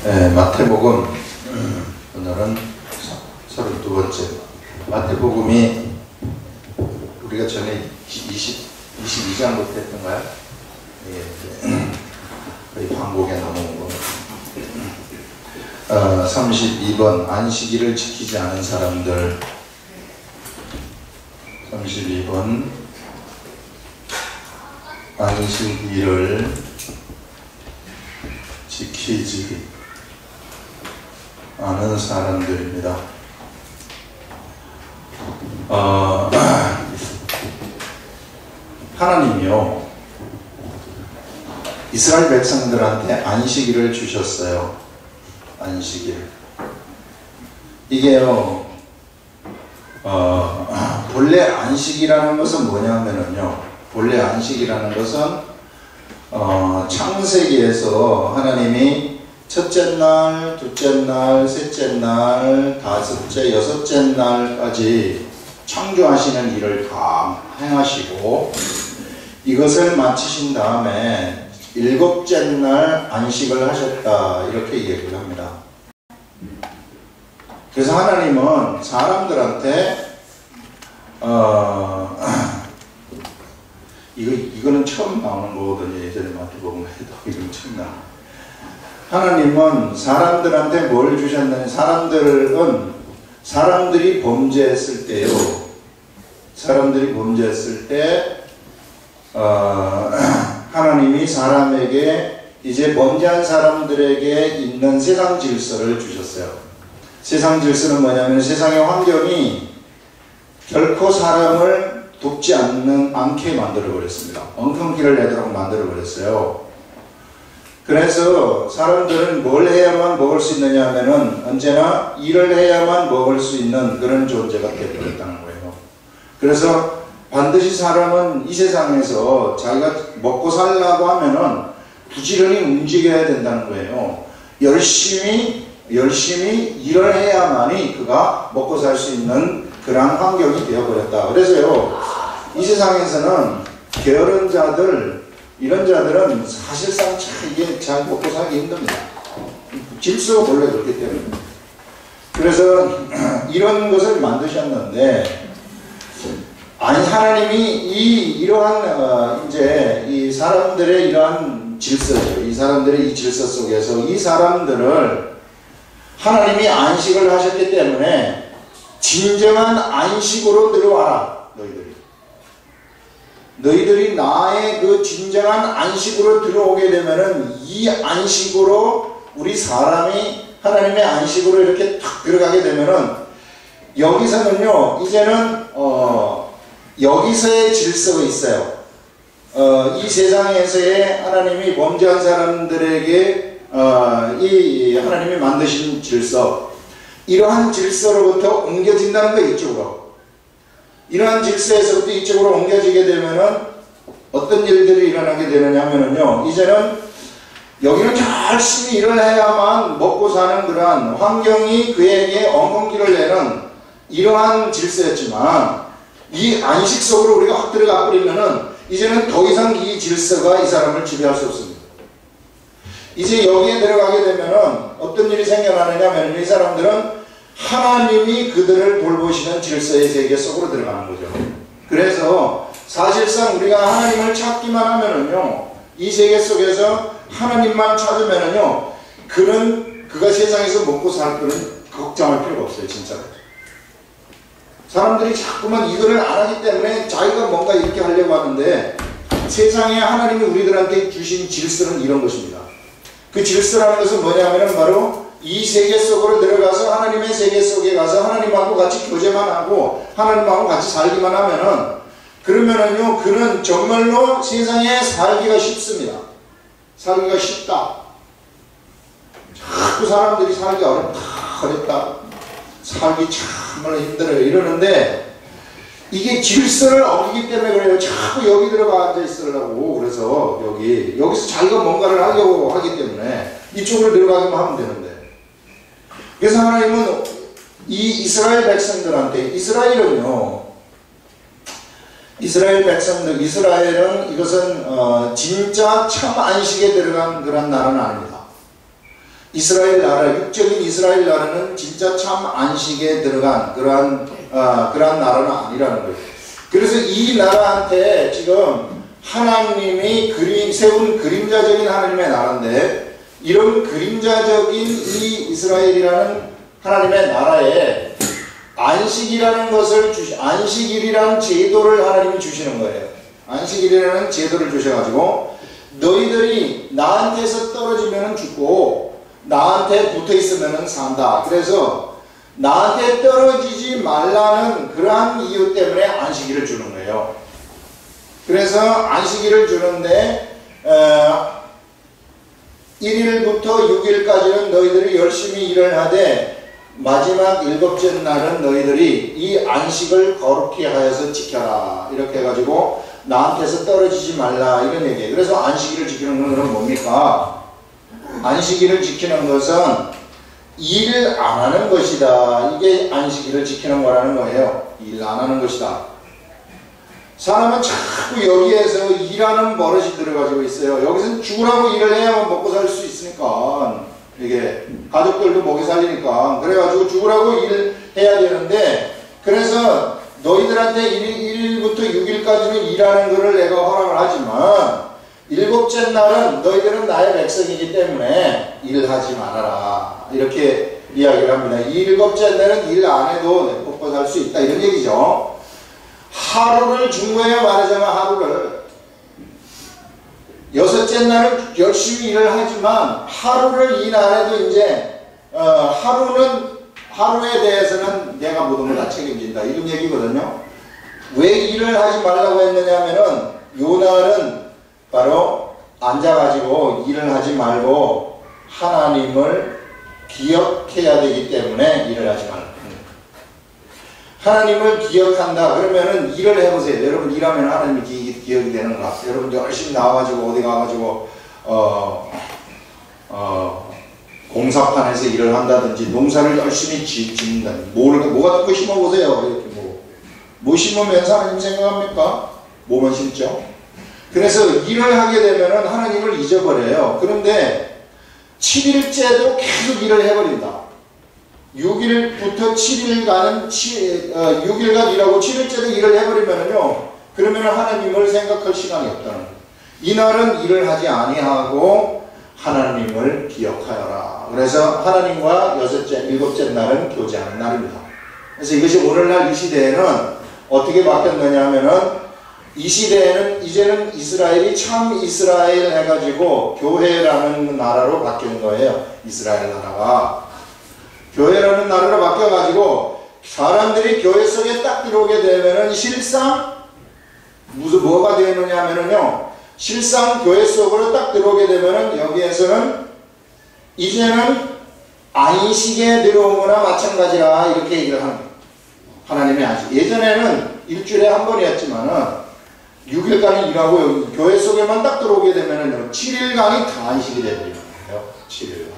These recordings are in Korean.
마태복음 오늘은 32번째 마태복음이 우리가 전에 22장부터 했던가요? 거의 반복에 넘어온 거. 32번 안식일을 지키지 않은 사람들. 32번 안식일을 지키지 않은 사람들입니다. 하나님이요 이스라엘 백성들한테 안식일을 주셨어요. 안식일. 이게요 본래 안식이라는 것은 뭐냐면요, 본래 안식이라는 것은 창세기에서 하나님이 첫째 날, 둘째 날, 셋째 날, 다섯째, 여섯째 날까지 창조하시는 일을 다 행하시고 이것을 마치신 다음에 일곱째 날 안식을 하셨다, 이렇게 얘기를 합니다. 그래서 하나님은 사람들한테 이거는 처음 나오는 거거든요. 예전에 마태복음 해도 이건 처음 나와요. 하나님은 사람들한테 뭘 주셨느냐, 사람들이 범죄했을 때요, 사람들이 범죄했을 때 하나님이 사람에게, 이제 범죄한 사람들에게 있는 세상 질서를 주셨어요. 세상 질서는 뭐냐면 세상의 환경이 결코 사람을 돕지 않게 만들어버렸습니다. 엉뚱길을 내도록 만들어버렸어요. 그래서 사람들은 뭘 해야만 먹을 수 있느냐 하면은 언제나 일을 해야만 먹을 수 있는 그런 존재가 되어버렸다는 거예요. 그래서 반드시 사람은 이 세상에서 자기가 먹고 살려고 하면은 부지런히 움직여야 된다는 거예요. 열심히 일을 해야만이 그가 먹고 살 수 있는 그러한 환경이 되어버렸다. 그래서요 이 세상에서는 게으른 자들, 이런 자들은 사실상 이게 잘 먹고 살기 힘듭니다. 질서가 원래 그렇기 때문에. 그래서 이런 것을 만드셨는데, 아니 하나님이 이러한 이제 이 사람들의 이러한 질서죠. 이 사람들의 이 질서 속에서 이 사람들을 하나님이 안식을 하셨기 때문에 진정한 안식으로 들어와라. 너희들이 나의 그 진정한 안식으로 들어오게 되면은 이 안식으로 우리 사람이 하나님의 안식으로 이렇게 탁 들어가게 되면은 여기서는요 이제는 여기서의 질서가 있어요. 이 세상에서의 하나님이 범죄한 사람들에게 이 하나님이 만드신 질서, 이러한 질서로부터 옮겨진다는 거예요. 이쪽으로. 이러한 질서에서부터 이쪽으로 옮겨지게 되면은 어떤 일들이 일어나게 되느냐 하면은요, 이제는 여기는 열심히 일을 해야만 먹고 사는 그러한 환경이 그에게 엉겅기를 내는 이러한 질서였지만, 이 안식 속으로 우리가 확 들어가 버리면은 이제는 더 이상 이 질서가 이 사람을 지배할 수 없습니다. 이제 여기에 들어가게 되면은 어떤 일이 생겨나느냐 하면 이 사람들은 하나님이 그들을 돌보시는 질서의 세계 속으로 들어가는 거죠. 그래서 사실상 우리가 하나님을 찾기만 하면은요, 이 세계 속에서 하나님만 찾으면은요, 그가 세상에서 먹고 살 그런 걱정할 필요가 없어요. 진짜로. 사람들이 자꾸만 이거를 안 하기 때문에 자기가 뭔가 이렇게 하려고 하는데, 세상에 하나님이 우리들한테 주신 질서는 이런 것입니다. 그 질서라는 것은 뭐냐면은 바로 이 세계 속으로 들어가서 하나님의 세계 속에 가서 하나님하고 같이 교제만 하고 하나님하고 같이 살기만 하면은, 그러면은요 그는 정말로 세상에 살기가 쉽습니다. 살기가 쉽다. 자꾸 사람들이 살기 어렵다. 살기 정말 힘들어요. 이러는데 이게 질서를 어기기 때문에 그래요. 자꾸 여기 들어가 앉아 있으려고. 그래서 여기서 자기가 뭔가를 하려고 하기 때문에 이쪽으로 들어가기만 하면 되는데, 그래서 하나님은 이 이스라엘 백성들한테, 이스라엘 백성들, 이것은 진짜 참 안식에 들어간 그런 나라는 아닙니다. 이스라엘 나라, 육적인 이스라엘 나라는 진짜 참 안식에 들어간 그러한 나라는 아니라는 거예요. 그래서 이 나라한테 지금 하나님이 세운 그림자적인 하나님의 나라인데, 이런 그림자적인 이 이스라엘이라는 하나님의 나라에 안식이라는 것을 안식일이라는 제도를 하나님이 주시는 거예요. 안식일이라는 제도를 주셔가지고 너희들이 나한테서 떨어지면 죽고 나한테 붙어 있으면 산다. 그래서 나한테 떨어지지 말라는 그러한 이유 때문에 안식일을 주는 거예요. 그래서 안식일을 주는데 1일부터 6일까지는 너희들이 열심히 일을 하되 마지막 7째 날은 너희들이 이 안식을 거룩히 하여서 지켜라. 이렇게 해가지고 나한테서 떨어지지 말라, 이런 얘기예요. 그래서 안식일을 지키는 것은 뭡니까? 안식일을 지키는 것은 일을 안 하는 것이다. 이게 안식일을 지키는 거라는 거예요. 일 안 하는 것이다. 사람은 자꾸 여기에서 일하는 버릇이 들어가지고 있어요. 여기서는 죽으라고 일을 해야만 먹고 살 수 있으니까, 이게 가족들도 먹이 살리니까, 그래가지고 죽으라고 일을 해야 되는데, 그래서 너희들한테 1일부터 6일까지는 일하는 것을 내가 허락을 하지만 7째 날은 너희들은 나의 백성이기 때문에 일하지 말아라, 이렇게 이야기를 합니다. 7째 날은 일 안 해도 먹고 살 수 있다, 이런 얘기죠. 하루를 준 거예요. 말하자면 하루를. 6째 날은 열심히 일을 하지만 하루를 일 안 해도 이제 하루에 대해서는 내가 모든 걸 다 책임진다, 이런 얘기거든요. 왜 일을 하지 말라고 했느냐면은 요 날은 바로 앉아가지고 일을 하지 말고 하나님을 기억해야 되기 때문에 일을 하지 말라. 하나님을 기억한다 그러면은 일을 해보세요. 여러분 일하면 하나님이 기억이 되는가? 여러분 열심히 나와가지고 어디 가가지고 공사판에서 일을 한다든지 농사를 열심히 짓는다든지 뭐가 듣고 심어보세요. 이렇게 뭐 심으면서 하나님 생각합니까? 뭐만 심죠? 그래서 일을 하게 되면은 하나님을 잊어버려요. 그런데 7일째도 계속 일을 해버린다. 6일부터 7일간은 6일간 일하고 7일째도 일을 해버리면은요, 그러면 하나님을 생각할 시간이 없다는 거예요. 이날은 일을 하지 아니하고 하나님을 기억하여라. 그래서 하나님과 7째 날은 교제하는 날입니다. 그래서 이것이 오늘날 이 시대에는 어떻게 바뀌었느냐 하면은, 이 시대에는 이제는 이스라엘이 참 이스라엘 해가지고 교회라는 나라로 바뀐 거예요. 이스라엘 나라가 교회라는 나라로 바뀌어가지고 사람들이 교회 속에 딱 들어오게 되면은 실상 뭐가 되느냐 하면은요, 실상 교회 속으로 딱 들어오게 되면은 여기에서는 이제는 안식에 들어온 거나 마찬가지라, 이렇게 얘기를 하는 거예요. 하나님의 안식. 예전에는 일주일에 한 번이었지만은 6일간은 일하고 교회 속에만 딱 들어오게 되면은 7일간이 다 안식이 되버리는 거예요. 7일간.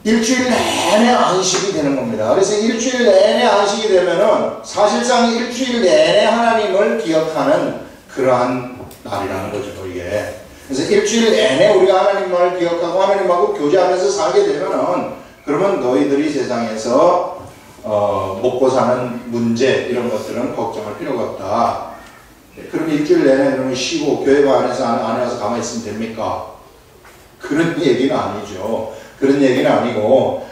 일주일 내내 안식이 되는 겁니다. 그래서 일주일 내내 안식이 되면은 사실상 일주일 내내 하나님을 기억하는 그러한 날이라는 거죠, 이게. 그래서 일주일 내내 우리가 하나님을 기억하고 하나님하고 교제하면서 살게 되면은, 그러면 너희들이 세상에서 먹고 사는 문제 이런 것들은 걱정할 필요가 없다. 그럼 일주일 내내 그러면 쉬고 교회 안에 와서 가만히 있으면 됩니까? 그런 얘기는 아니죠. 그런 얘기는 아니고,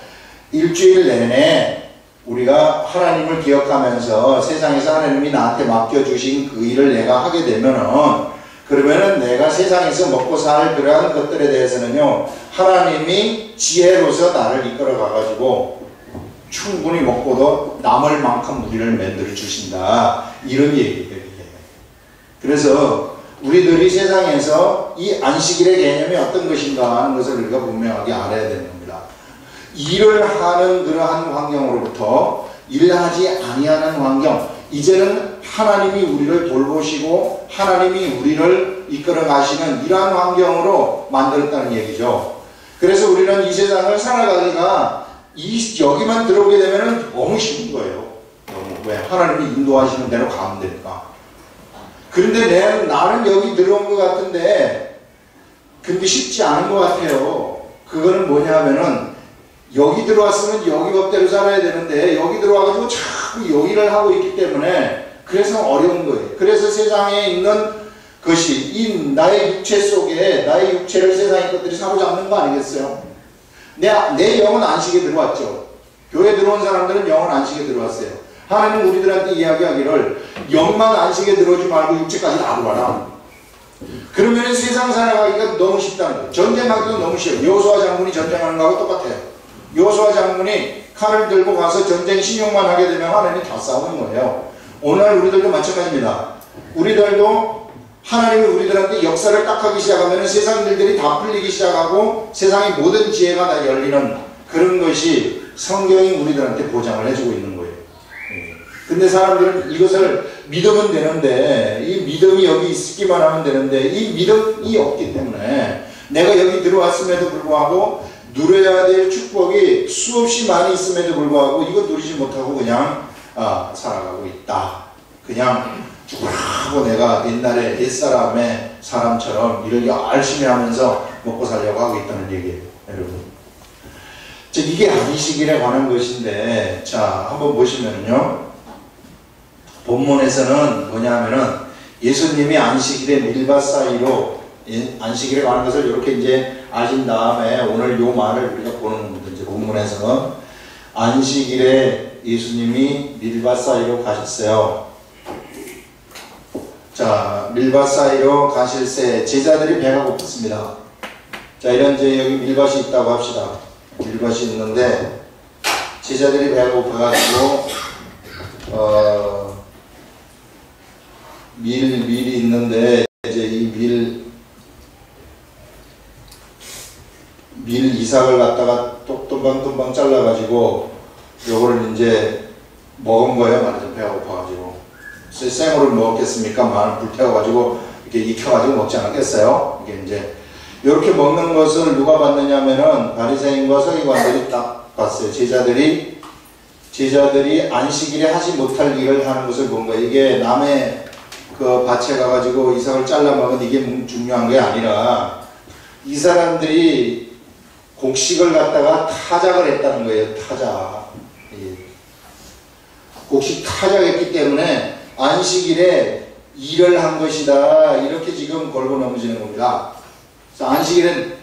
일주일 내내 우리가 하나님을 기억하면서 세상에서 하나님이 나한테 맡겨주신 그 일을 내가 하게 되면은, 그러면은 내가 세상에서 먹고 살 그러한 것들에 대해서는요, 하나님이 지혜로서 나를 이끌어 가가지고 충분히 먹고도 남을 만큼 우리를 만들어 주신다, 이런 얘기예요. 그래서 우리들이 세상에서 이 안식일의 개념이 어떤 것인가 하는 것을 우리가 분명하게 알아야 되는 겁니다. 일을 하는 그러한 환경으로부터 일하지 아니하는 환경, 이제는 하나님이 우리를 돌보시고 하나님이 우리를 이끌어 가시는 이러한 환경으로 만들었다는 얘기죠. 그래서 우리는 이 세상을 살아가기가 여기만 들어오게 되면 너무 힘든 거예요. 왜? 하나님이 인도하시는 대로 가면 되니까. 그런데 나는 여기 들어온 것 같은데, 근데 쉽지 않은 것 같아요. 그거는 뭐냐 하면은 여기 들어왔으면 여기 법대로 살아야 되는데 여기 들어와가지고 자꾸 여기를 하고 있기 때문에 그래서 어려운 거예요. 그래서 세상에 있는 것이 이 나의 육체 속에 나의 육체를 세상의 것들이 사로잡는 거 아니겠어요? 내 영은 안식에 들어왔죠. 교회 들어온 사람들은 영은 안식에 들어왔어요. 하나님은 우리들한테 이야기하기를 영만 안식에 들어오지 말고 육체까지 다 들어와라. 그러면 세상 살아가기가 너무 쉽다는 거예요. 전쟁하기도 너무 쉬워요. 여호수아 장군이 전쟁하는 거하고 똑같아요. 여호수아 장군이 칼을 들고 가서 전쟁 신용만 하게 되면 하나님이 다 싸우는 거예요. 오늘날 우리들도 마찬가지입니다. 우리들도 하나님이 우리들한테 역사를 딱 하기 시작하면 세상 일들이 다 풀리기 시작하고 세상의 모든 지혜가 다 열리는 그런 것이 성경이 우리들한테 보장을 해주고 있는 거예요. 근데 사람들은 이것을 믿으면 되는데 이 믿음이 여기 있기만 하면 되는데 이 믿음이 없기 때문에 내가 여기 들어왔음에도 불구하고 누려야 될 축복이 수없이 많이 있음에도 불구하고 이거 누리지 못하고 그냥 살아가고 있다. 그냥 죽으라고 내가 옛날에 옛사람의 사람처럼 일을 열심히 하면서 먹고 살려고 하고 있다는 얘기예요. 여러분. 이게 안식일에 관한 것인데 자 한번 보시면요. 본문에서는 뭐냐 하면은 예수님이 안식일에 밀밭 사이로 안식일에 관한 것을 이렇게 이제 아신 다음에 오늘 요 말을 우리가 보는 이제 본문에서는 안식일에 예수님이 밀밭 사이로 가셨어요. 자, 밀밭 사이로 가실새 제자들이 배가 고팠습니다. 자, 이런 이제 여기 밀밭이 있다고 합시다. 밀밭이 있는데 제자들이 배가 고파가지고 밀이 있는데 이제 이 밀 이삭을 갖다가 똥방똥방 잘라가지고 요거를 이제 먹은 거예요. 말하자면 배가 고파가지고 생으로 먹었겠습니까? 마늘 불태워가지고 이렇게 익혀가지고 먹지 않았겠어요? 이게 이제 이렇게 먹는 것을 누가 봤느냐면은 바리새인과 서기관들이 딱 봤어요. 제자들이 안식일에 하지 못할 일을 하는 것을 본 거예요. 이게 남의 그 밭에 가가지고 이삭을 잘라 먹은 이게 중요한 게 아니라 이 사람들이 곡식을 갖다가 타작을 했다는 거예요. 타작. 곡식 타작했기 때문에 안식일에 일을 한 것이다. 이렇게 지금 걸고 넘어지는 겁니다. 그래서 안식일은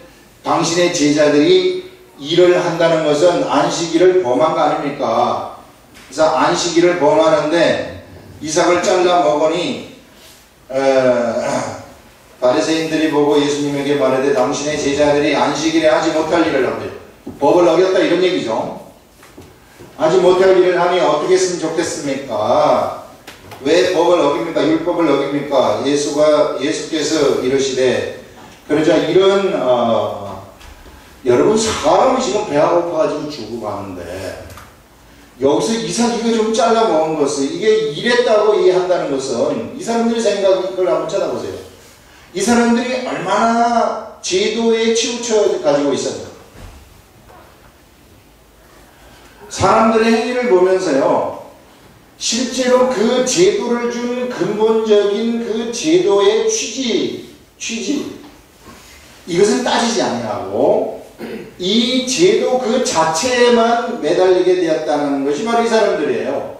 당신의 제자들이 일을 한다는 것은 안식일을 범한 거 아닙니까? 그래서 안식일을 범하는데 이삭을 잘라 먹으니 바리새인들이 보고 예수님에게 말하되 당신의 제자들이 안식일에 하지 못할 일을 한대요. 법을 어겼다 이런 얘기죠. 하지 못할 일을 하니 어떻게 했으면 좋겠습니까? 왜 법을 어깁니까? 율법을 어깁니까? 예수께서 이러시되 그러자 이런 여러분 사람이 지금 배가 고파가지고 죽어가는데 여기서 이삭이가 좀 잘라 먹은 것을 이게 이랬다고 이해한다는 것은 이 사람들의 생각을 한번 쳐다보세요. 이 사람들이 얼마나 제도에 치우쳐 가지고 있었나. 사람들의 행위를 보면서요. 실제로 그 제도를 준 근본적인 그 제도의 취지 이것은 따지지 아니하고 이 제도 그 자체에만 매달리게 되었다는 것이 바로 이 사람들이에요.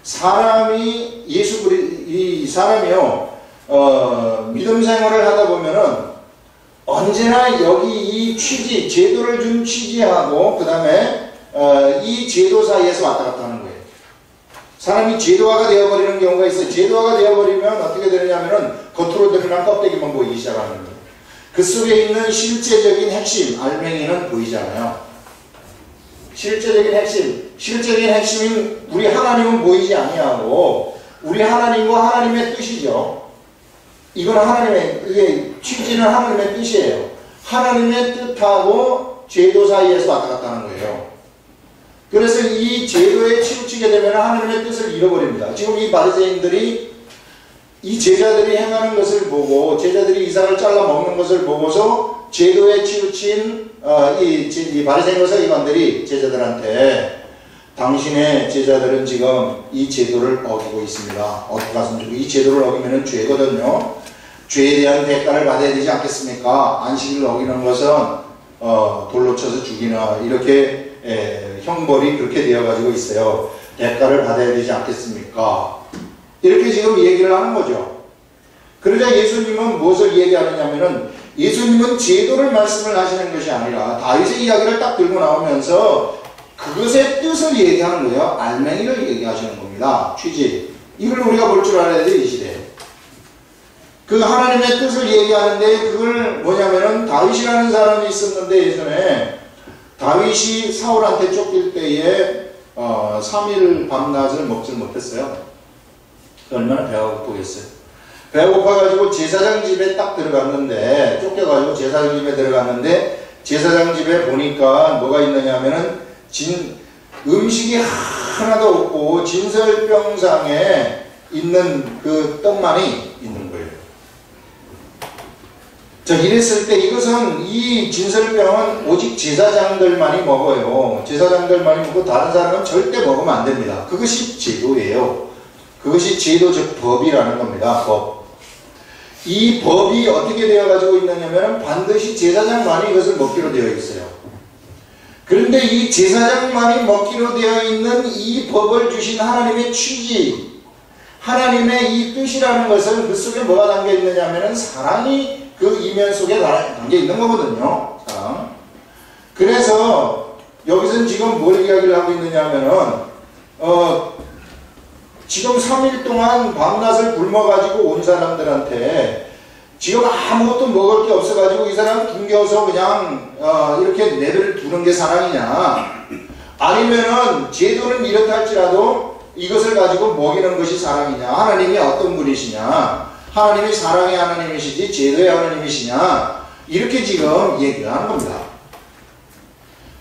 사람이요 믿음 생활을 하다 보면은 언제나 여기 이 취지 제도를 준 취지하고 그 다음에 이 제도 사이에서 왔다 갔다 하는 거예요. 사람이 제도화가 되어버리는 경우가 있어요. 제도화가 되어버리면 어떻게 되느냐면은 겉으로 드러난 껍데기만 보이기 시작하는 거예요. 그 속에 있는 실제적인 핵심, 알맹이는 보이잖아요. 실제적인 핵심인 우리 하나님은 보이지 아니하고 우리 하나님과 하나님의 뜻이죠. 이건 이게 취지는 하나님의 뜻이에요. 하나님의 뜻하고 제도 사이에서 왔다 갔다 하는 거예요. 그래서 이 제도에 치우치게 되면 하나님의 뜻을 잃어버립니다. 지금 이 바리새인들이 이 제자들이 행하는 것을 보고 제자들이 이삭을 잘라 먹는 것을 보고서 제도에 치우친 이 바리새인과 서기관들이 제자들한테 당신의 제자들은 지금 이 제도를 어기고 있습니다. 어떻게 하시면 좋고 이 제도를 어기면 죄거든요. 죄에 대한 대가를 받아야 되지 않겠습니까? 안식일을 어기는 것은 돌로 쳐서 죽이나 이렇게 형벌이 그렇게 되어가지고 있어요. 대가를 받아야 되지 않겠습니까? 이렇게 지금 얘기를 하는 거죠. 그러자 예수님은 무엇을 얘기하느냐면은 예수님은 제도를 말씀을 하시는 것이 아니라 다윗의 이야기를 딱 들고 나오면서 그것의 뜻을 얘기하는 거예요. 알맹이를 얘기하시는 겁니다. 취지. 이걸 우리가 볼 줄 알아야 돼, 이 시대에. 그 하나님의 뜻을 얘기하는데 그걸 뭐냐면은 다윗이라는 사람이 있었는데 예전에 다윗이 사울한테 쫓길 때에 3일 밤낮을 먹질 못했어요. 얼마나 배가 고프겠어요. 배가 고파가지고 제사장 집에 딱 들어갔는데 쫓겨가지고 제사장 집에 들어갔는데 제사장 집에 보니까 뭐가 있느냐 하면은 음식이 하나도 없고 진설병상에 있는 그 떡만이 있는 거예요. 자, 이랬을 때 이것은 이 진설병은 오직 제사장들만이 먹어요. 제사장들만이 먹고 다른 사람은 절대 먹으면 안 됩니다. 그것이 제도예요. 그것이 제도적 법이라는 겁니다. 법. 이 법이 어떻게 되어 가지고 있느냐면 반드시 제사장만이 이것을 먹기로 되어 있어요. 그런데 이 제사장만이 먹기로 되어 있는 이 법을 주신 하나님의 취지, 하나님의 이 뜻이라는 것은 그 속에 뭐가 담겨 있느냐면 사랑이 그 이면 속에 담겨 있는 거거든요. 사랑. 그래서 여기서는 지금 뭘 이야기를 하고 있느냐면은 지금 3일 동안 밤낮을 굶어가지고 온 사람들한테 지금 아무것도 먹을 게 없어가지고 이 사람 굶겨서 그냥 이렇게 내버려 두는 게 사랑이냐, 아니면은 제도는 이렇다 할지라도 이것을 가지고 먹이는 것이 사랑이냐, 하나님이 어떤 분이시냐, 하나님이 사랑의 하나님이시지 제도의 하나님이시냐, 이렇게 지금 얘기를 하는 겁니다.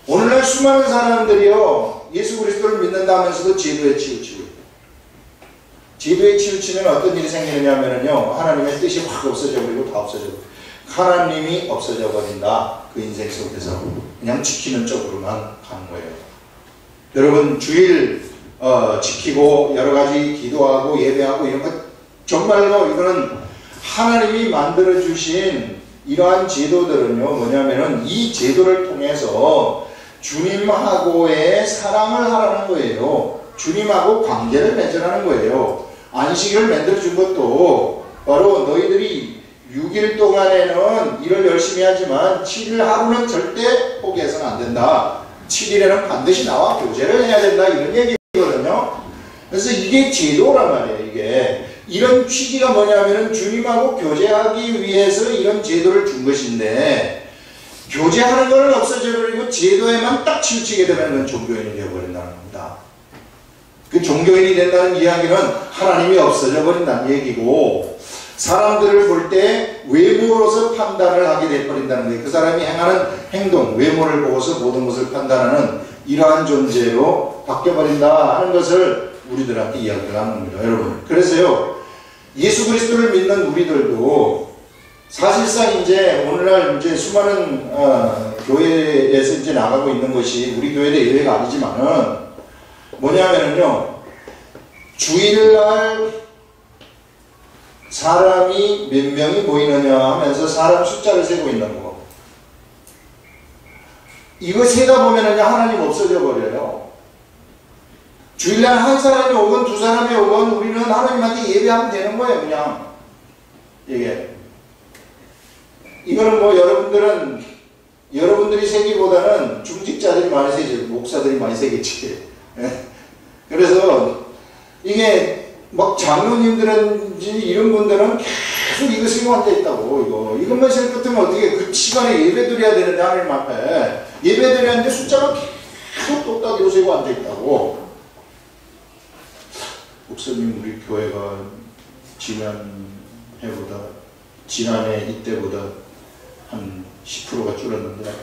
오늘날 수많은 사람들이요 예수 그리스도를 믿는다면서도 제도에 치우치고 있다. 제도에 치우치면 어떤 일이 생기느냐면요 하나님의 뜻이 확 없어져 버리고 다 없어져 버리고 하나님이 없어져 버린다. 그 인생 속에서 그냥 지키는 쪽으로만 가는 거예요. 여러분 주일 지키고 여러가지 기도하고 예배하고 이런 것 정말로 이거는 하나님이 만들어 주신 이러한 제도들은요 뭐냐면은 이 제도를 통해서 주님하고의 사랑을 하라는 거예요. 주님하고 관계를 맺으라는 거예요. 안식일을 만들어 준 것도 바로 너희들이 6일 동안에는 일을 열심히 하지만 7일 하루는 절대 포기해서는 안 된다. 7일에는 반드시 나와 교제를 해야 된다. 이런 얘기거든요. 그래서 이게 제도란 말이에요. 이게 이런 취지가 뭐냐면은 주님하고 교제하기 위해서 이런 제도를 준 것인데 교제하는 거는 없어져버리고 제도에만 딱 치우치게 되면 그건 종교인이 되어버린다는 겁니다. 그 종교인이 된다는 이야기는 하나님이 없어져 버린다는 얘기고 사람들을 볼 때 외모로서 판단을 하게 되어버린다는 거예요. 그 사람이 행하는 행동, 외모를 보고서 모든 것을 판단하는 이러한 존재로 바뀌어버린다 하는 것을 우리들한테 이야기를 하는 겁니다. 여러분, 그래서요 예수 그리스도를 믿는 우리들도 사실상 이제 오늘날 이제 수많은 교회에서 이제 나가고 있는 것이 우리 교회의 예외가 아니지만은 뭐냐면은요 주일날 사람이 몇 명이 모이느냐 하면서 사람 숫자를 세고 있는 거, 이거 세다 보면은요 하나님 없어져 버려요. 주일날 한 사람이 오건 두 사람이 오건 우리는 하나님한테 예배하면 되는 거예요. 그냥 이게 이거는 뭐 여러분들이 세기보다는 중직자들이 많이 세지 목사들이 많이 세겠지. 그래서 이게 막 장로님들은지 이런 분들은 계속 이거 쓰고 앉아있다고. 이것만 실 끝으면 어떻게 그 시간에 예배 드려야 되는데 하나님 앞에 예배 드려야 하는데 숫자가 계속 똑딱이로 세고 앉아있다고. 목사님 우리 교회가 지난해 이때보다 한 10%가 줄었는데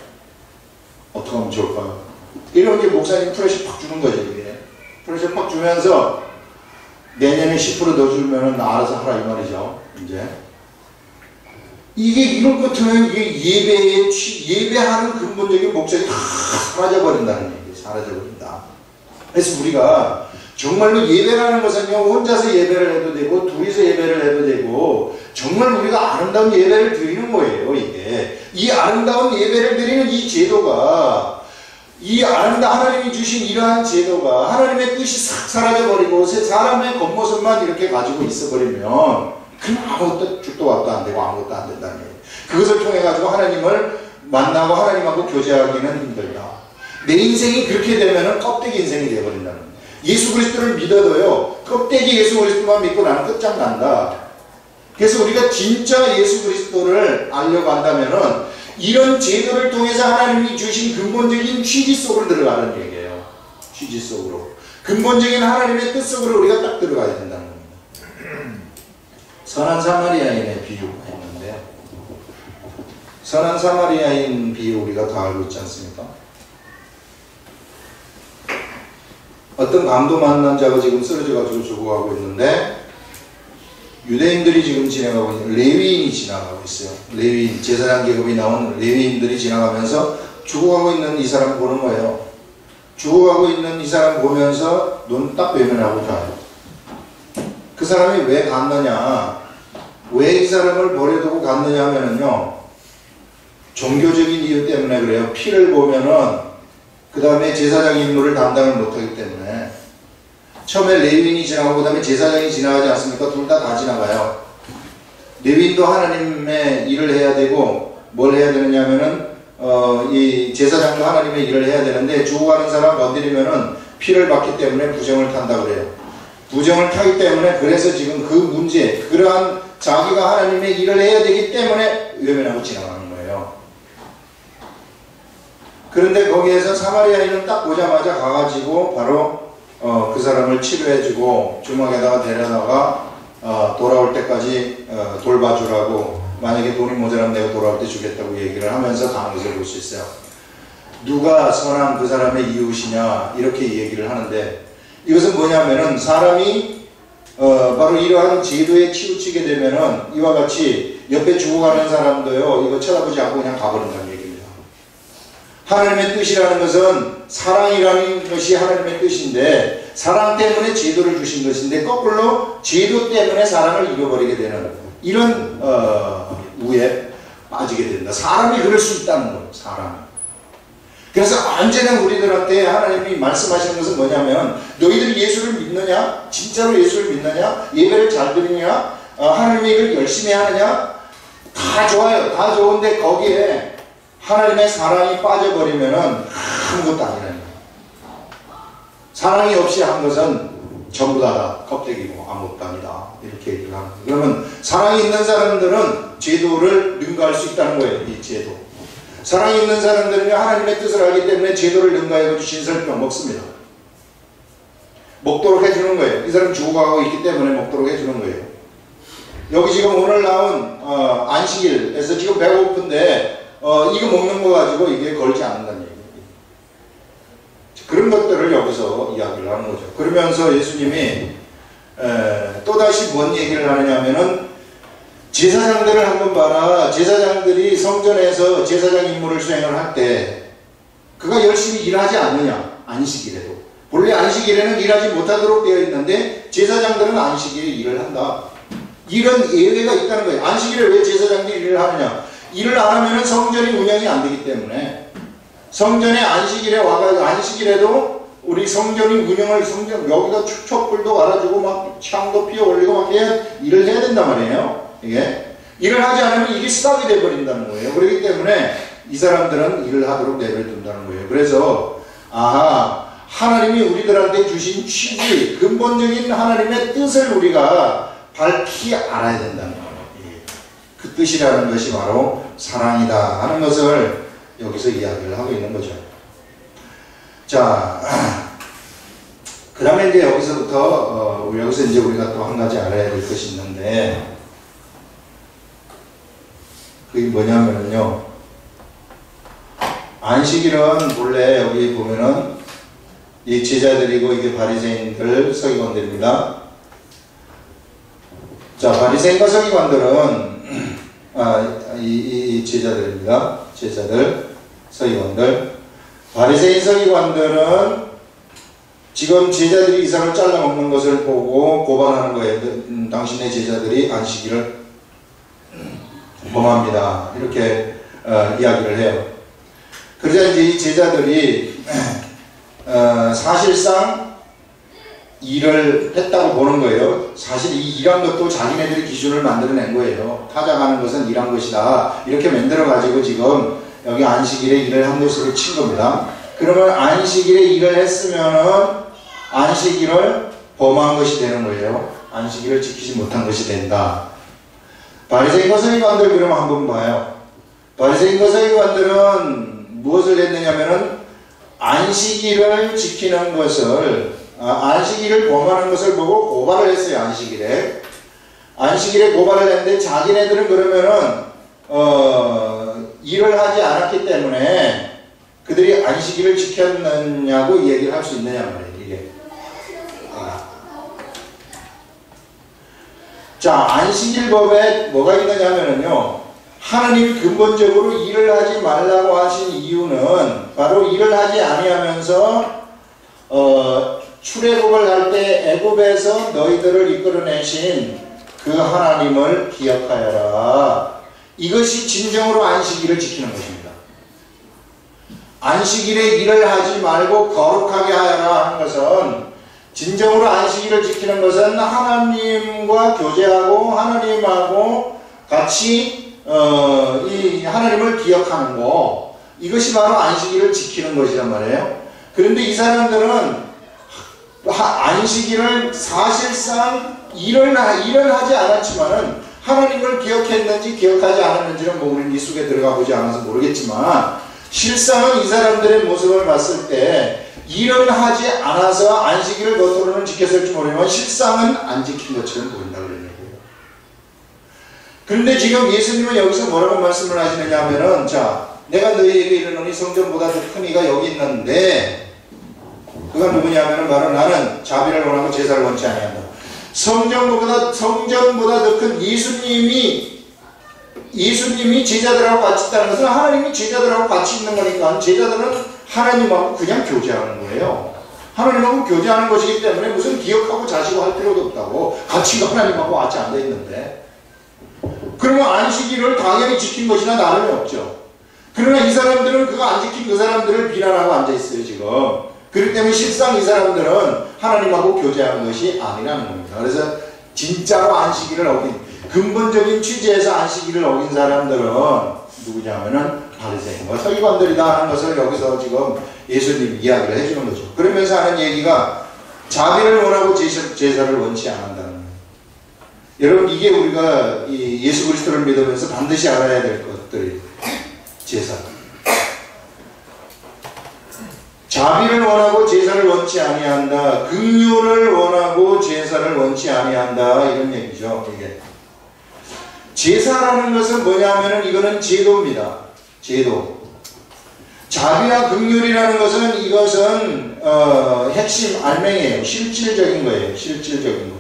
어떻게 하면 좋을까? 이런 게 목사님 프레셔 팍 주는 거죠. 이게 프레셔 팍 주면서 내년에 10% 더 주면은 알아서 하라 이 말이죠. 이제 이게 이럴 것 같으면 이게 예배하는 근본적인 목적이 다 사라져버린다는 얘기예요. 사라져버린다. 그래서 우리가 정말로 예배라는 것은요 혼자서 예배를 해도 되고 둘이서 예배를 해도 되고 정말 우리가 아름다운 예배를 드리는 거예요. 이게 이 아름다운 예배를 드리는 이 제도가, 이 하나님이 주신 이러한 제도가 하나님의 뜻이 싹 사라져버리고 사람의 겉모습만 이렇게 가지고 있어버리면 그냥 아무것도 죽도 밥도 안 되고 아무것도 안 된다는 거예요. 그것을 통해 가지고 하나님을 만나고 하나님하고 교제하기는 힘들다. 내 인생이 그렇게 되면은 껍데기 인생이 되어버린다는 거예요. 예수 그리스도를 믿어도요, 껍데기 예수 그리스도만 믿고 나는 끝장난다. 그래서 우리가 진짜 예수 그리스도를 알려고 한다면은 이런 제도를 통해서 하나님이 주신 근본적인 취지 속으로 들어가는 얘기예요. 취지 속으로. 근본적인 하나님의 뜻 속으로 우리가 딱 들어가야 된다는 겁니다. 선한 사마리아인의 비유가 있는데요. 선한 사마리아인 비유 우리가 다 알고 있지 않습니까? 어떤 강도 만난 자가 지금 쓰러져가지고 죽어가고 있는데 유대인들이 지금 지나가고 있는 레위인이 지나가고 있어요. 레위인, 제사장 계급이 나온 레위인들이 지나가면서 죽어가고 있는 이 사람 보는 거예요. 죽어가고 있는 이 사람 보면서 눈 딱 외면하고 가요. 그 사람이 왜 갔느냐, 왜 이 사람을 버려두고 갔느냐 하면은요, 종교적인 이유 때문에 그래요. 피를 보면은 그 다음에 제사장 임무를 담당을 못하기 때문에. 처음에 레위인이 지나가고 그 다음에 제사장이 지나가지 않습니까? 둘 다 지나가요. 레위인도 하나님의 일을 해야 되고 뭘 해야 되느냐면은 이 제사장도 하나님의 일을 해야 되는데 죽어가는 사람 건드리면은 피를 받기 때문에 부정을 탄다 그래요. 부정을 타기 때문에 그래서 지금 그 문제, 그러한 자기가 하나님의 일을 해야 되기 때문에 외면하고 지나가는 거예요. 그런데 거기에서 사마리아인은 딱 보자마자 가가지고 바로 그 사람을 치료해주고 주막에다가 데려다가 돌아올 때까지 돌봐주라고, 만약에 돈이 모자라면 내가 돌아올 때 주겠다고 얘기를 하면서 가는 것을 볼 수 있어요. 누가 선한 그 사람의 이웃이냐 이렇게 얘기를 하는데, 이것은 뭐냐면은 사람이 바로 이러한 제도에 치우치게 되면은 이와 같이 옆에 죽어가는 사람도요 이거 쳐다보지 않고 그냥 가버린다는 얘기입니다. 하나님의 뜻이라는 것은 사랑이라는 것이 하나님의 뜻인데, 사랑 때문에 제도를 주신 것인데 거꾸로 제도 때문에 사랑을 잃어버리게 되는 이런 우에 빠지게 된다. 사람이 그럴 수 있다는 거예요. 사람이. 그래서 언제나 우리들한테 하나님이 말씀하시는 것은 뭐냐면, 너희들이 예수를 믿느냐? 진짜로 예수를 믿느냐? 예배를 잘 드리냐? 하나님의 일을 열심히 하느냐? 다 좋아요. 다 좋은데 거기에 하나님의 사랑이 빠져버리면은 아무것도 아니라는 거예요. 사랑이 없이 한 것은 전부 다 껍데기고 아무것도 아니다. 이렇게 얘기를 하는 거예요. 그러면 사랑이 있는 사람들은 제도를 능가할 수 있다는 거예요. 이 제도. 사랑이 있는 사람들은 하나님의 뜻을 알기 때문에 제도를 능가해서 신설병 먹습니다. 먹도록 해주는 거예요. 이 사람 죽어가고 있기 때문에 먹도록 해주는 거예요. 여기 지금 오늘 나온 안식일에서 지금 배고픈데 이거 먹는 거 가지고 이게 걸지 않는다는 얘기예요. 그런 것들을 여기서 이야기를 하는 거죠. 그러면서 예수님이 또다시 뭔 얘기를 하느냐면은, 제사장들을 한번 봐라. 제사장들이 성전에서 제사장 임무를 수행을 할 때 그가 열심히 일하지 않느냐? 안식일에도. 본래 안식일에는 일하지 못하도록 되어 있는데 제사장들은 안식일에 일을 한다. 이런 예외가 있다는 거예요. 안식일에 왜 제사장들이 일을 하느냐? 일을 안 하면 성전이 운영이 안 되기 때문에, 성전에 안식일에 와가지고 안식일에도 우리 성전이 운영을, 성전 여기다 촛불도 갈아주고 막 창도 피워 올리고 막 일을 해야 된단 말이에요. 이게 일을 하지 않으면 이게 수락이 돼버린다는 거예요. 그렇기 때문에 이 사람들은 일을 하도록 내버려둔다는 거예요. 그래서 하나님이 우리들한테 주신 취지, 근본적인 하나님의 뜻을 우리가 밝히 알아야 된다는 거예요. 그 뜻이라는 것이 바로 사랑이다 하는 것을 여기서 이야기를 하고 있는 거죠. 자, 그 다음에 이제 여기서부터 여기서 이제 우리가 또 한 가지 알아야 될 것이 있는데, 그게 뭐냐면요, 안식일은 본래 여기 보면은 이 제자들이고 이게 바리새인들, 서기관들입니다. 자, 바리새인과 서기관들은 이 제자들입니다. 제자들, 서기관들. 바리새인 서기관들은 지금 제자들이 이 사람을 잘라먹는 것을 보고 고발하는 거예요. 당신의 제자들이 안식일을 범합니다. 이렇게 이야기를 해요. 그러자 이제 이 제자들이 사실상 일을 했다고 보는 거예요. 사실 이 일한 것도 자기네들이 기준을 만들어낸 거예요. 타작하는 것은 일한 것이다. 이렇게 만들어가지고 지금 여기 안식일에 일을 한 것으로 친 겁니다. 그러면 안식일에 일을 했으면은 안식일을 범한 것이 되는 거예요. 안식일을 지키지 못한 것이 된다. 바리새인과 서기관들 그러면 한번 봐요. 바리새인과 서기관들은 무엇을 했느냐면은 안식일을 지키는 것을 안식일을 범하는 것을 보고 고발을 했어요. 안식일에 고발을 했는데 자기네들은 그러면은 일을 하지 않았기 때문에 그들이 안식일을 지켰느냐고 얘기를 할 수 있느냐 말이에요. 이게. 자, 안식일법에 뭐가 있느냐면요, 하나님이 근본적으로 일을 하지 말라고 하신 이유는 바로 일을 하지 아니하면서 출애굽을 할 때 애굽에서 너희들을 이끌어내신 그 하나님을 기억하여라. 이것이 진정으로 안식일을 지키는 것입니다. 안식일에 일을 하지 말고 거룩하게 하여라 하는 것은, 진정으로 안식일을 지키는 것은 하나님과 교제하고 하나님하고 같이 이 하나님을 기억하는 거, 이것이 바로 안식일을 지키는 것이란 말이에요. 그런데 이 사람들은 안식일을 사실상 일을 하지 않았지만은 하나님을 기억했는지 기억하지 않았는지는 뭐 우리 미숙에 들어가 보지 않아서 모르겠지만, 실상은 이 사람들의 모습을 봤을 때 일을 하지 않아서 안식일을 겉으로는 지켰을지 모르지만 실상은 안 지킨 것처럼 보인다 그러는 거예요. 그런데 지금 예수님은 여기서 뭐라고 말씀을 하시느냐 하면은, 자, 내가 너희에게 이르노니 성전보다 더 큰 이가 여기 있는데, 그가 누구냐면은 바로 나는 자비를 원하고 제사를 원치 아니한다. 성전보다 더 큰 예수님이 제자들하고 같이 있다는 것은 하나님이 제자들하고 같이 있는 거니까 제자들은 하나님하고 그냥 교제하는 거예요. 하나님하고 교제하는 것이기 때문에 무슨 기억하고 자시고 할 필요도 없다고. 같이 하나님하고 같이 앉아 있는데. 그러면 안식일을 당연히 지킨 것이나 다름이 없죠. 그러나 이 사람들은 그거 안 지킨 그 사람들을 비난하고 앉아 있어요, 지금. 그렇기 때문에 실상 이 사람들은 하나님하고 교제하는 것이 아니라는 겁니다. 그래서 진짜로 안식일을 어긴, 근본적인 취지에서 안식일을 어긴 사람들은 누구냐면은 바리새인과 서기관들이다 하는 것을 여기서 지금 예수님이 이야기를 해주는 거죠. 그러면서 하는 얘기가 자비를 원하고 제사를 원치 않는다는 거예요. 여러분, 이게 우리가 이 예수 그리스도를 믿으면서 반드시 알아야 될 것들이 제사. 자비를 원하고 제사를 원치 아니한다. 긍휼을 원하고 제사를 원치 아니한다. 이런 얘기죠. 이게 제사라는 것은 뭐냐면은 이거는 제도입니다. 제도. 자비와 긍휼이라는 것은 이것은 핵심 알맹이에요. 실질적인 거예요. 실질적인 거.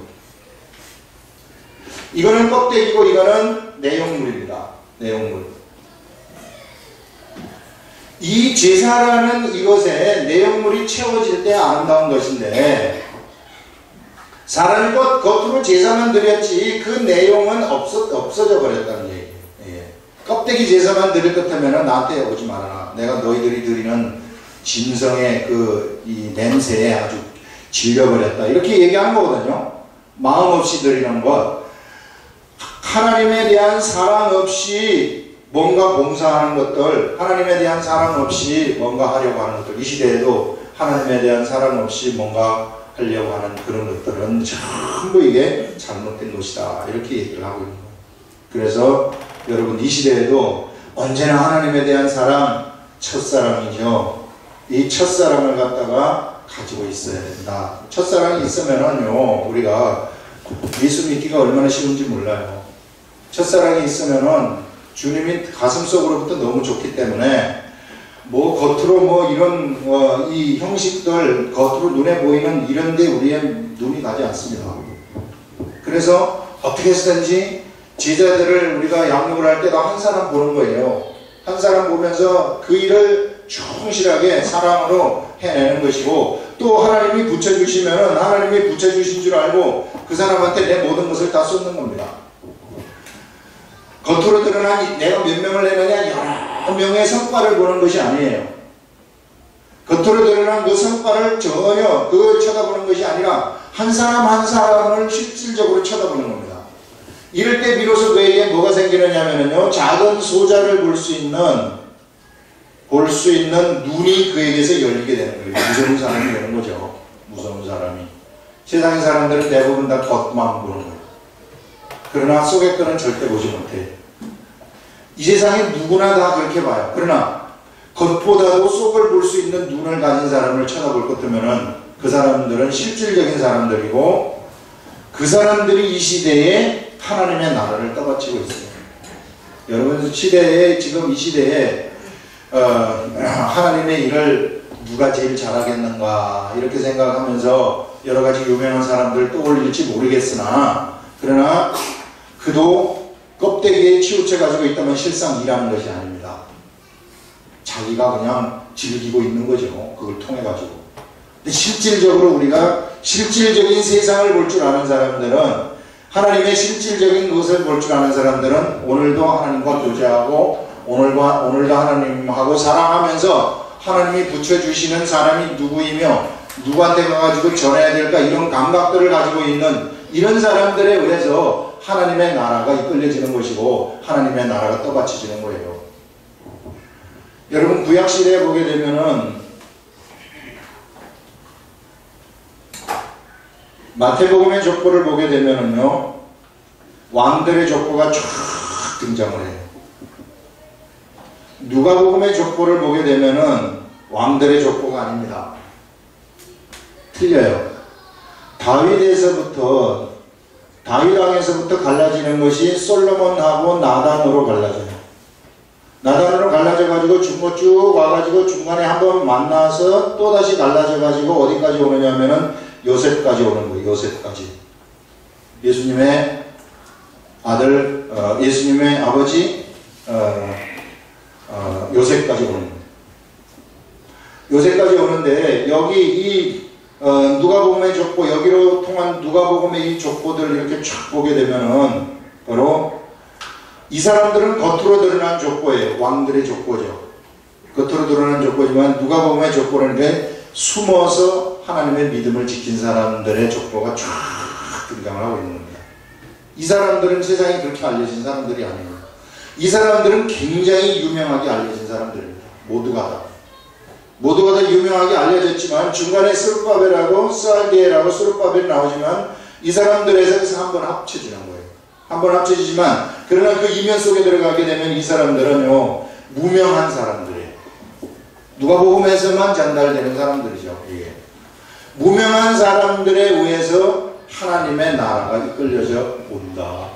이거는 껍데기고 이거는 내용물입니다. 내용물. 이 제사라는 이것에 내용물이 채워질 때 아름다운 것인데, 사람이 겉으로 제사만 드렸지 그 내용은 없어져 버렸다는 얘기예요. 예. 껍데기 제사만 드릴 것 하면 나한테 오지 말아라. 내가 너희들이 드리는 진성의 이 냄새에 아주 질려버렸다. 이렇게 얘기하는 거거든요. 마음 없이 드리는 것. 하나님에 대한 사랑 없이 뭔가 봉사하는 것들, 하나님에 대한 사랑 없이 뭔가 하려고 하는 것들, 이 시대에도 하나님에 대한 사랑 없이 뭔가 하려고 하는 그런 것들은 전부 이게 잘못된 것이다. 이렇게 얘기를 하고 있는 거예요. 그래서 여러분, 이 시대에도 언제나 하나님에 대한 사랑, 첫사랑이죠. 이 첫사랑을 갖다가 가지고 있어야 된다. 첫사랑이 있으면은요, 우리가 예수 믿기가 얼마나 쉬운지 몰라요. 첫사랑이 있으면은 주님이 가슴속으로부터 너무 좋기 때문에 뭐 겉으로 뭐 이런 이 형식들, 겉으로 눈에 보이는 이런데 우리의 눈이 가지 않습니다. 그래서 어떻게 해서든지 제자들을 우리가 양육을 할 때도 한 사람 보는 거예요. 한 사람 보면서 그 일을 충실하게 사랑으로 해내는 것이고, 또 하나님이 붙여주시면은 하나님이 붙여주신 줄 알고 그 사람한테 내 모든 것을 다 쏟는 겁니다. 겉으로 드러난 내가 몇 명을 내느냐, 명의 성과를 보는 것이 아니에요. 겉으로 드러난 그 성과를 전혀 쳐다보는 것이 아니라 한 사람 한 사람을 실질적으로 쳐다보는 겁니다. 이럴 때 비로소 그에게 뭐가 생기느냐면요, 작은 소자를 볼 수 있는 눈이 그에게서 열리게 되는 거예요. 무서운 사람이 되는 거죠. 무서운 사람이. 세상의 사람들은 대부분 다 겉만 보는 거예요. 그러나 속의 거는 절대 보지 못해요. 이 세상에 누구나 다 그렇게 봐요. 그러나 겉보다도 속을 볼 수 있는 눈을 가진 사람을 쳐다볼 것 같으면은 그 사람들은 실질적인 사람들이고, 그 사람들이 이 시대에 하나님의 나라를 떠받치고 있어요. 여러분, 지금 이 시대에 하나님의 일을 누가 제일 잘하겠는가 이렇게 생각하면서 여러 가지 유명한 사람들 떠올릴지 모르겠으나, 그러나 그도 껍데기에 치우쳐 가지고 있다면 실상 일하는 것이 아닙니다. 자기가 그냥 즐기고 있는 거죠. 그걸 통해 가지고. 근데 실질적으로 우리가 실질적인 세상을 볼 줄 아는 사람들은, 하나님의 실질적인 것을 볼 줄 아는 사람들은 오늘도 하나님과 교제하고 오늘도 하나님하고 사랑하면서 하나님이 붙여주시는 사람이 누구이며 누구한테 가가지고 전해야 될까, 이런 감각들을 가지고 있는 이런 사람들에 의해서 하나님의 나라가 이끌려지는 것이고 하나님의 나라가 떠받쳐지는 거예요. 여러분, 구약시대에 보게 되면은 마태복음의 족보를 보게 되면은요, 왕들의 족보가 쫙 등장을 해요. 누가복음의 족보를 보게 되면은 왕들의 족보가 아닙니다. 틀려요. 다윗 왕에서부터 갈라지는 것이 솔로몬하고 나단으로 갈라져요. 나단으로 갈라져가지고 중고 쭉 와가지고 중간에 한번 만나서 또다시 갈라져가지고 어디까지 오느냐면은 요셉까지 오는 거예요. 요셉까지. 예수님의 아들, 예수님의 아버지, 요셉까지 오는 거예요. 요셉까지 오는데, 여기 이 누가복음의 족보, 여기로 통한 누가복음의 이 족보들을 이렇게 쫙 보게 되면은 바로 이 사람들은 겉으로 드러난 족보예요. 왕들의 족보죠. 겉으로 드러난 족보지만 누가복음의 족보는 게 숨어서 하나님의 믿음을 지킨 사람들의 족보가 쫙 등장을 하고 있는 겁니다. 이 사람들은 세상에 그렇게 알려진 사람들이 아니에요. 이 사람들은 굉장히 유명하게 알려진 사람들입니다. 모두가 다 유명하게 알려졌지만 중간에 스룹바벨하고 스알디엘하고 스룹바벨이 나오지만 이 사람들에서 한번 합쳐지는 거예요. 한번 합쳐지지만, 그러나 그 이면 속에 들어가게 되면 이 사람들은요, 무명한 사람들이에요. 누가복음에서만 전달되는 사람들이죠. 이게 무명한 사람들에 의해서 하나님의 나라가 이끌려져 온다.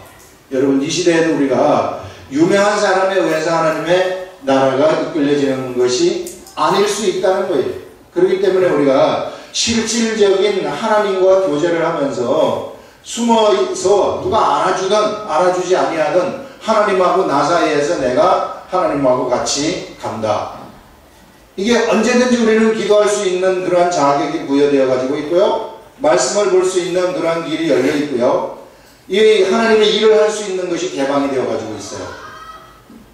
여러분, 이 시대에도 우리가 유명한 사람에 의해서 하나님의 나라가 이끌려지는 것이 아닐 수 있다는 거예요. 그렇기 때문에 우리가 실질적인 하나님과 교제를 하면서 숨어서 누가 알아주든 알아주지 아니하든 하나님하고 나 사이에서 내가 하나님하고 같이 간다. 이게 언제든지 우리는 기도할 수 있는 그러한 자격이 부여되어 가지고 있고요. 말씀을 볼 수 있는 그러한 길이 열려 있고요. 이 하나님의 일을 할 수 있는 것이 개방이 되어 가지고 있어요.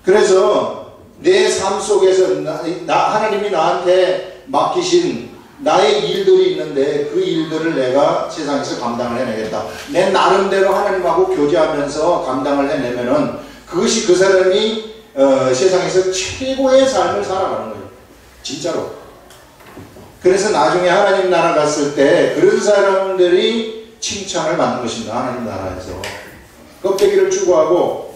그래서 내 삶 속에서 하나님이 나한테 맡기신 나의 일들이 있는데 그 일들을 내가 세상에서 감당을 해내겠다. 내 나름대로 하나님하고 교제하면서 감당을 해내면은 그것이 그 사람이 세상에서 최고의 삶을 살아가는 거예요. 진짜로. 그래서 나중에 하나님 나라 갔을 때 그런 사람들이 칭찬을 받는 것입니다. 하나님 나라에서. 껍데기를 추구하고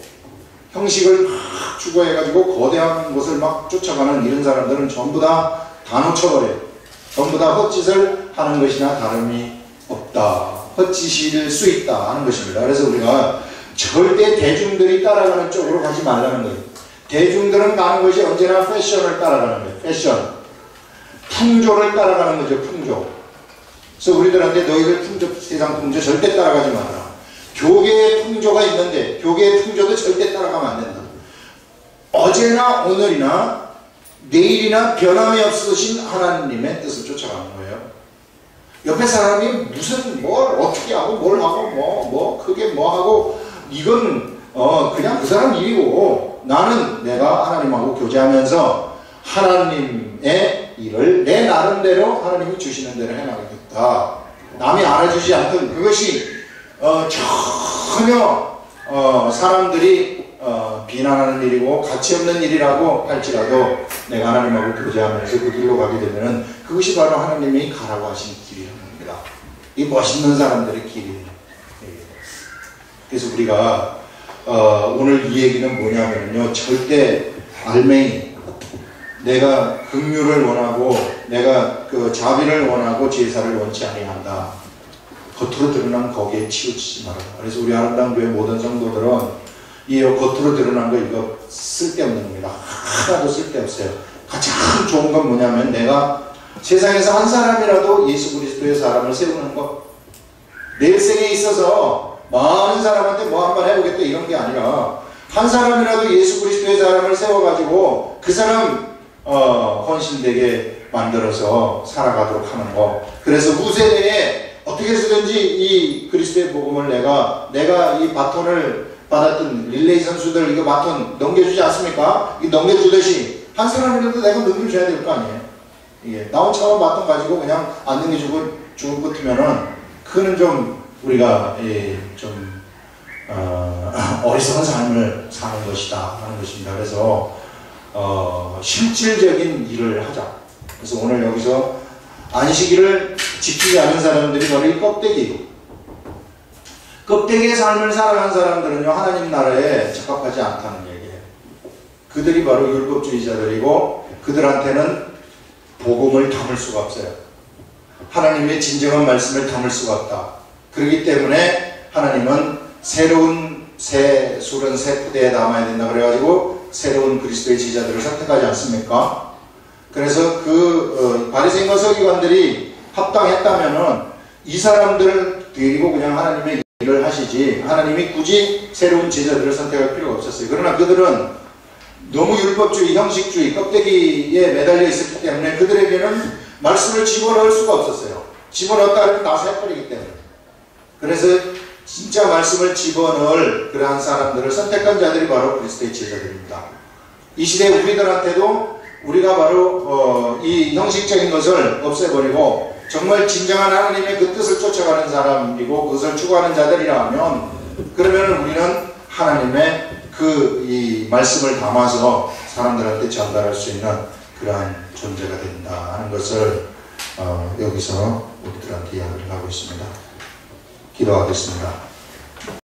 형식을 막 추구해가지고 거대한 것을 막 쫓아가는 이런 사람들은 전부 다 놓쳐버려요. 전부 다 헛짓을 하는 것이나 다름이 없다. 헛짓일 수 있다 하는 것입니다. 그래서 우리가 절대 대중들이 따라가는 쪽으로 가지 말라는 거예요. 대중들은 가는 것이 언제나 패션을 따라가는 거예요. 패션. 풍조를 따라가는 거죠. 풍조. 그래서 우리들한테 너희들 풍조, 세상 풍조 절대 따라가지 마라. 교계의 풍조가 있는데 교계의 풍조도 절대 따라가면 안 된다. 어제나 오늘이나 내일이나 변함이 없으신 하나님의 뜻을 쫓아가는 거예요. 옆에 사람이 무슨 뭘 어떻게 하고 뭘 하고 뭐 크게 뭐 하고 이건 그냥 그 사람 일이고 나는 내가 하나님하고 교제하면서 하나님의 일을 내 나름대로 하나님이 주시는 대로 해나가겠다. 남이 알아주지 않던 그것이 전혀 사람들이 비난하는 일이고 가치 없는 일이라고 할지라도 내가 하나님하고 교제하면서 그 길로 가게 되면은 그것이 바로 하나님이 가라고 하신 길이라는 겁니다. 이 멋있는 사람들의 길이에요. 그래서 우리가 오늘 이 얘기는 뭐냐면요, 절대 알맹이, 내가 긍휼을 원하고 내가 그 자비를 원하고 제사를 원치 아니한다. 겉으로 드러난 거기에 치우치지 말아라. 그래서 우리 아름다운 교회 모든 성도들은 이 겉으로 드러난 거 이거 쓸데없는 겁니다. 하나도 쓸데없어요. 가장 좋은 건 뭐냐면 내가 세상에서 한 사람이라도 예수 그리스도의 사람을 세우는 것. 내 일생에 있어서 많은 사람한테 뭐 한번 해보겠다 이런 게 아니라 한 사람이라도 예수 그리스도의 사람을 세워가지고 그 사람 헌신되게 만들어서 살아가도록 하는 거. 그래서 후세대에 어떻게 해서든지 이 그리스도의 복음을 내가 이 바톤을 받았던 릴레이 선수들 이거 바톤 넘겨주지 않습니까? 이 넘겨주듯이 한 사람이라도 내가 넘겨줘야 될 거 아니에요. 이게 나 혼자만 바톤 가지고 그냥 안 넘겨주고 죽을 것 같으면은 그는 좀 우리가 좀 어리석은 삶을 사는 것이다 하는 것입니다. 그래서 실질적인 일을 하자. 그래서 오늘 여기서 안식일을 지키지 않은 사람들이 바로 이 껍데기의 삶을 살아가는 사람들은요, 하나님 나라에 적합하지 않다는 얘기예요. 그들이 바로 율법주의자들이고 그들한테는 복음을 담을 수가 없어요. 하나님의 진정한 말씀을 담을 수가 없다. 그렇기 때문에 하나님은 새로운 새 술은 새 푸대에 담아야 된다 그래가지고 새로운 그리스도의 제자들을 선택하지 않습니까? 그래서 바리새인과 서기관들이 합당했다면은 이 사람들을 데리고 그냥 하나님의 일을 하시지 하나님이 굳이 새로운 제자들을 선택할 필요가 없었어요. 그러나 그들은 너무 율법주의, 형식주의, 껍데기에 매달려 있었기 때문에 그들에게는 말씀을 집어넣을 수가 없었어요. 집어넣었다 하면 다 새버리기 때문에. 그래서 진짜 말씀을 집어넣을 그러한 사람들을 선택한 자들이 바로 그리스도의 제자들입니다. 이 시대 우리들한테도 우리가 바로 이 형식적인 것을 없애버리고 정말 진정한 하나님의 그 뜻을 쫓아가는 사람이고 그것을 추구하는 자들이라면 그러면 우리는 하나님의 이 말씀을 담아서 사람들한테 전달할 수 있는 그러한 존재가 된다 하는 것을 여기서 우리들한테 이야기를 하고 있습니다. 기도하겠습니다.